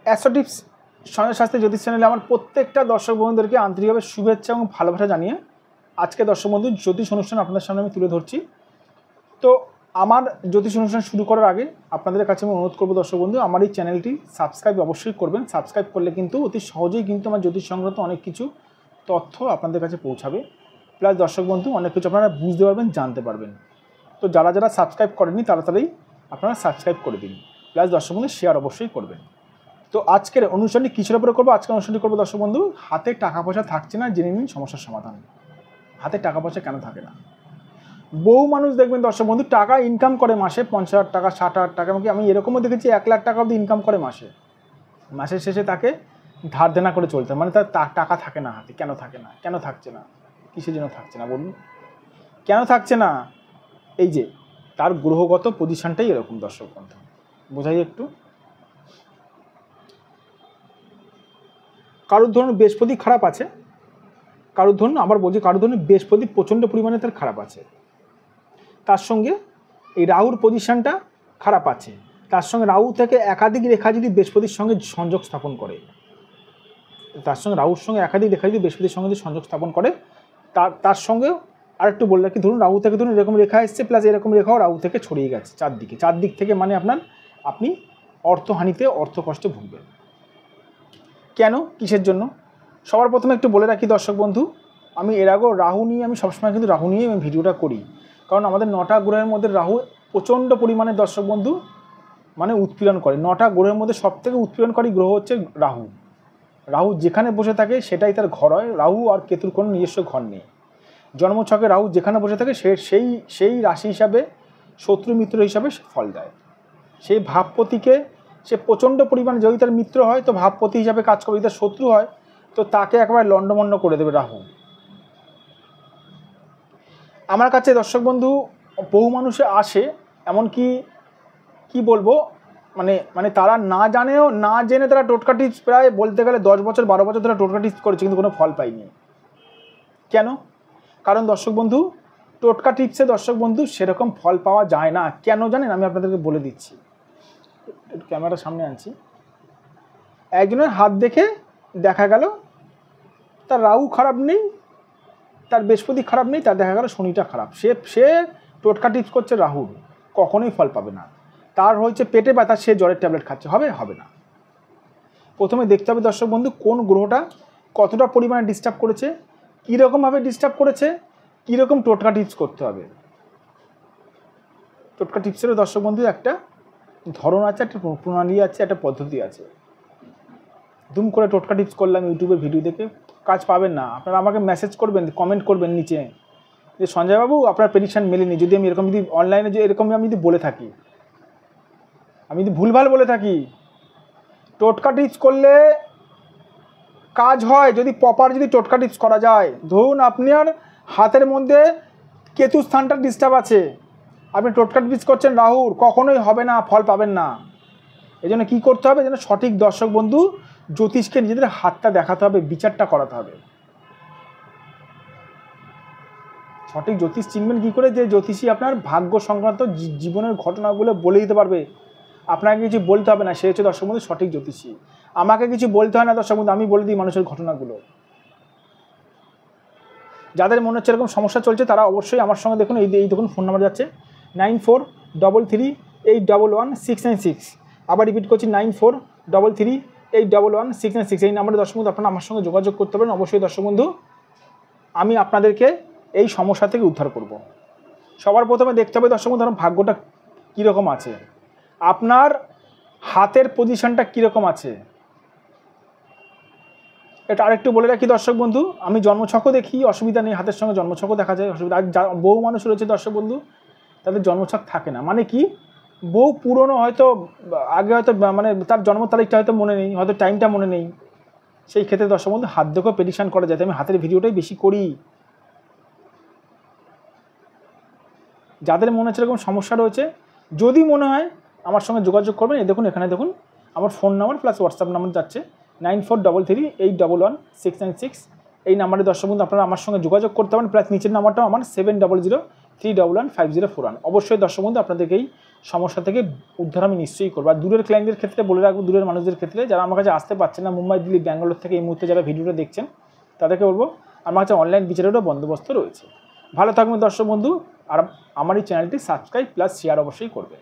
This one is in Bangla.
অ্যাস্ট্রো টিপস সঞ্জয় শাস্ত্রী জ্যোতিষ চ্যানেলে আমার প্রত্যেকটা দর্শক বন্ধুদেরকে আন্তরিকভাবে শুভেচ্ছা এবং ভালোবাসা জানিয়ে আজকে দর্শক বন্ধু জ্যোতিষ অনুষ্ঠান আপনাদের সামনে আমি তুলে ধরছি। তো আমার জ্যোতিষ অনুষ্ঠান শুরু করার আগে আপনাদের কাছে আমি অনুরোধ করবো দর্শক বন্ধু, আমার এই চ্যানেলটি সাবস্ক্রাইব অবশ্যই করবেন। সাবস্ক্রাইব করলে কিন্তু অতি সহজেই কিন্তু আমার জ্যোতিষ সংক্রান্ত অনেক কিছু তথ্য আপনাদের কাছে পৌঁছাবে, প্লাস দর্শক বন্ধু অনেক কিছু আপনারা বুঝতে পারবেন, জানতে পারবেন। তো যারা যারা সাবস্ক্রাইব করেননি তাড়াতাড়ি আপনারা সাবস্ক্রাইব করে দিন, প্লাস দর্শক বন্ধু শেয়ার অবশ্যই করবেন। তো আজকের অনুষ্ঠানটি কিসের উপরে করবো? আজকের অনুষ্ঠানটি করবো দর্শক বন্ধু, হাতে টাকা পয়সা থাকছে না, জেনে নিন সমস্যার সমাধান। হাতে টাকা পয়সা কেন থাকে না? বহু মানুষ দেখবেন দর্শক বন্ধু টাকা ইনকাম করে মাসে 50,000 টাকা, 60,000 টাকা, এমনকি আমি এরকমও দেখেছি 1 লাখ টাকা অবধি ইনকাম করে মাসে। মাসের শেষে তাকে ধার দেনা করে চলতে, মানে তার টাকা থাকে না হাতে। কেন থাকে না? কেন থাকছে না? কিসের জন্য থাকছে না বলুন? কেন থাকছে না? এই যে তার গ্রহগত পজিশনটাই এরকম দর্শক বন্ধু, বোঝাই একটু। কারোর ধরুন বৃহস্পতি খারাপ আছে, কারোর ধরুন আবার বলছি কারোর ধরুন বৃহস্পতি প্রচণ্ড পরিমাণে তার খারাপ আছে, তার সঙ্গে এই রাহুর পজিশনটা খারাপ আছে, তার সঙ্গে রাহু থেকে একাধিক রেখা যদি বৃহস্পতির সঙ্গে সংযোগ স্থাপন করে, তার সঙ্গে রাহুর সঙ্গে একাধিক রেখা যদি বৃহস্পতির সঙ্গে সংযোগ স্থাপন করে, তার সঙ্গে আরেকটু বললে কি, ধরুন রাহু থেকে ধরুন এরকম রেখা এসছে, প্লাস এরকম রেখাও রাহু থেকে ছড়িয়ে গেছে চারদিক থেকে, মানে আপনি অর্থহানিতে, অর্থকষ্টে ভুগবেন। কেন? কিসের জন্য? সবার প্রথমে একটু বলে রাখি দর্শক বন্ধু, আমি এর আগেও রাহু নিয়ে, আমি সবসময় কিন্তু রাহু নিয়েই আমি ভিডিওটা করি, কারণ আমাদের 9টা গ্রহের মধ্যে রাহু প্রচণ্ড পরিমাণে দর্শক বন্ধু মানে উৎপীড়ন করে। 9টা গ্রহের মধ্যে সবথেকে উৎপীড়নকারী গ্রহ হচ্ছে রাহু। রাহু যেখানে বসে থাকে সেটাই তার ঘর হয়। রাহু আর কেতুর কোনো নিজস্ব ঘর নেই। জন্মছকে রাহু যেখানে বসে থাকে সেই রাশি হিসাবে, শত্রু মিত্র হিসাবে ফল দেয়। সেই ভাবপতিকে সে প্রচণ্ড পরিমাণে, যদি তার মিত্র হয় তো ভাবপতি হিসাবে কাজ করবে, যদি তার শত্রু হয় তো তাকে একেবারে লণ্ডভণ্ড করে দেবে রাহু। আমার কাছে দর্শক বন্ধু বহু মানুষে আসে, এমনকি কি বলবো, মানে তারা না জেনে তারা টোটকা টিপস প্রায় বলতে গেলে 10 বছর 12 বছর তারা টোটকা টিপস করেছে, কিন্তু কোনো ফল পায়নি। কেন? কারণ দর্শক বন্ধু টোটকা টিপসে দর্শক বন্ধু সেরকম ফল পাওয়া যায় না। কেন জানেন? আমি আপনাদেরকে বলে দিচ্ছি। একটু ক্যামেরার সামনে আনছি। একজনের হাত দেখে দেখা গেল তার রাহু খারাপ নেই, তার বৃহস্পতি খারাপ নেই, তার দেখা গেল শনিটা খারাপ, সে টোটকা টিপস করছে রাহুর, কখনোই ফল পাবে না। তার হয়েছে পেটে ব্যথা, সে জ্বরের ট্যাবলেট খাচ্ছে, হবে না। প্রথমে দেখতে হবে দর্শক বন্ধু কোন গ্রহটা কতটা পরিমাণে ডিস্টার্ব করেছে, কীরকমভাবে ডিস্টার্ব করেছে, কীরকম টোটকা টিপস করতে হবে। টোটকা টিপসেরও দর্শক বন্ধু একটা ধরন আছে, একটা প্রণালী আছে, একটা পদ্ধতি আছে। দুম করে টোটকা টিপস করলাম ইউটিউবের ভিডিও দেখে কাজ পাবেন না। আপনারা আমাকে মেসেজ করবেন, কমেন্ট করবেন নিচে যে সঞ্জয়বাবু আপনার প্রেডিকশান মেলেনি। যদি আমি এরকম, যদি অনলাইনে যে এরকম আমি যদি বলে থাকি, আমি যদি ভুলভাল বলে থাকি, টোটকা টিপস করলে কাজ হয় যদি প্রপার, যদি টোটকা টিপস করা যায়। ধরুন আপনার হাতের মধ্যে কেতু স্থানটা ডিস্টার্ব আছে, আপনি টোটকা টিপস করছেন রাহুর, কখনোই হবে না, ফল পাবেন না। এই জন্য কী করতে হবে? যেন সঠিক দর্শক বন্ধু জ্যোতিষকে নিজেদের হাতটা দেখাতে হবে, বিচারটা করাতে হবে। সঠিক জ্যোতিষ চিনবেন কী করে? যে জ্যোতিষী আপনার ভাগ্য সংক্রান্ত জীবনের ঘটনাগুলো বলে দিতে পারবে, আপনাকে কিছু বলতে হবে না, সে হচ্ছে দর্শক বন্ধু সঠিক জ্যোতিষী। আমাকে কিছু বলতে হয় না দর্শক বন্ধু, আমি বলে দিই মানুষের ঘটনাগুলো। যাদের মনে হচ্ছে এরকম সমস্যা চলছে তারা অবশ্যই আমার সঙ্গে দেখুন, এই দেখুন ফোন নাম্বার যাচ্ছে 9433811696। আবার রিপিট করছি 9433811696। এই নাম্বারে দর্শক বন্ধু আপনারা আমার সঙ্গে যোগাযোগ করতে পারেন। অবশ্যই দর্শক বন্ধু আমি আপনাদেরকে এই সমস্যা থেকে উদ্ধার করব। সবার প্রথমে দেখতে হবে দর্শক বন্ধু আপনার ভাগ্যটা কীরকম আছে, আপনার হাতের পজিশনটা কীরকম আছে। এটা আরেকটু বলে রাখি দর্শক বন্ধু, আমি জন্মছকও দেখি, অসুবিধা নেই, হাতের সঙ্গে জন্মছকও দেখা যায়, অসুবিধা। আর বহু মানুষ রয়েছে দর্শক বন্ধু তাদের জন্মছক থাকে না, মানে কি বহু পুরনো, হয়তো আগে হয়তো মানে তার জন্ম তারিখটা হয়তো মনে নেই, হয়তো টাইমটা মনে নেই। সেই ক্ষেত্রে দর্শক বন্ধু হাত দেখেও প্রেডিকশন করা যায়। আমি হাতের ভিডিওটাই বেশি করি। যাদের মনে হচ্ছে এরকম সমস্যা রয়েছে, যদি মনে হয় আমার সঙ্গে যোগাযোগ করবেন। এই দেখুন, এখানে দেখুন আমার phone number plus WhatsApp number যাচ্ছে 9433811696। এই নাম্বারে দর্শক বন্ধু আপনারা আমার সঙ্গে যোগাযোগ করতে পারেন। প্লাস নিচের নাম্বারটাও আমার 7003115041। অবশ্যই দর্শক বন্ধু আপনাদেরকে এই সমস্যা থেকে উদ্ধার আমি নিশ্চয়ই করবো। আর দূরের ক্লায়েন্টদের ক্ষেত্রে বলে রাখবো, দূরের মানুষদের ক্ষেত্রে যারা আমার কাছে আসতে পারছেন না, মুম্বাই, দিল্লি, ব্যাঙ্গালোর থেকে এই মুহূর্তে যারা ভিডিওটা দেখছেন, তাদেরকে বলবো আমার কাছে অনলাইন বিচারেরও বন্দোবস্ত রয়েছে। ভালো থাকবেন দর্শক বন্ধু, আর আমার এই চ্যানেলটি সাবস্ক্রাইব প্লাস শেয়ার অবশ্যই করবে।